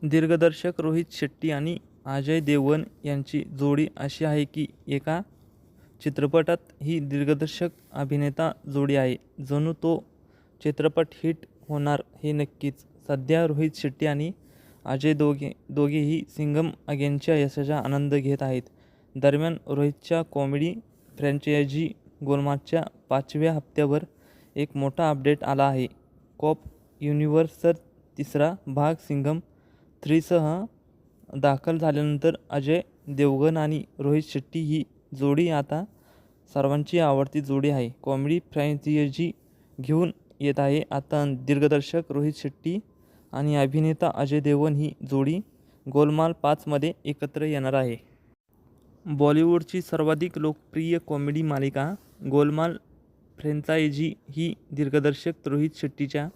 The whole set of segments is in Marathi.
दिग्दर्शक रोहित शेट्टी आणि अजय देवगण यांची जोडी अशी आहे की एका चित्रपटात ही दिग्दर्शक अभिनेता जोडी आहे. जणू तो चित्रपट हिट होणार हे नक्कीच. सध्या रोहित शेट्टी आणि अजय दोघेही सिंघम अगेनच्या यशाचा आनंद घेत आहेत. दरम्यान रोहितच्या कॉमेडी फ्रँचायझी गोलमालच्या 5व्या हप्त्यावर एक मोठा अपडेट आला आहे. कॉप युनिव्हर्सचा तिसरा भाग सिंघम 3 सह दाखल झाल्यानंतर अजय देवगण आणि रोहित शेट्टी ही जोडी आता सर्वांची आवडती जोडी आहे. कॉमेडी फ्रँचायझी घेऊन येत आहे. आता दिग्दर्शक रोहित शेट्टी आणि अभिनेता अजय देवगण ही जोडी गोलमाल 5 मध्ये एकत्र येणार आहे. बॉलिवूडची सर्वाधिक लोकप्रिय कॉमेडी मालिका गोलमाल फ्रँचायझी ही दिग्दर्शक रोहित शेट्टीच्या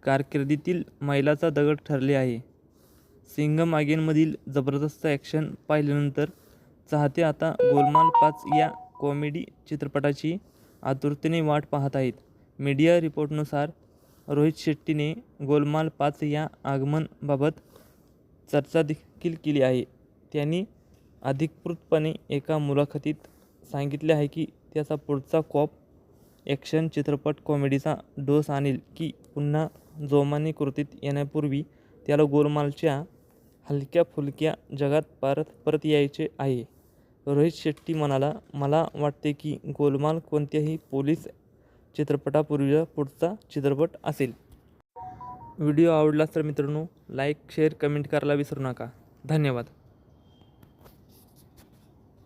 कारकिर्दीतील मैलाचा दगड ठरली आहे. सिंघम अगेनमधील जबरदस्त ॲक्शन पाहिल्यानंतर चाहते आता गोलमाल 5 या कॉमेडी चित्रपटाची आतुरतेने वाट पाहत आहेत. मीडिया रिपोर्टनुसार रोहित शेट्टीने गोलमाल 5 या आगमनाबाबत चर्चा देखील केली आहे. त्यांनी अधिकृतपणे एका मुलाखतीत सांगितले आहे की त्याचा पुढचा कॉप ॲक्शन चित्रपट कॉमेडीचा डोस आणेल की पुन्हा जोमाने कृतीत येण्यापूर्वी त्याला गोलमालच्या हलक्या-फुलक्या जगात परत यायचे आहे. रोहित शेट्टी म्हणाला, मला वाटते की गोलमाल कोणत्याही पोलीस चित्रपटापूर्वीचा पुढचा चित्रपट असेल. व्हिडिओ आवडला तर मित्रांनो लाईक, शेअर, कमेंट करायला विसरू नका. धन्यवाद.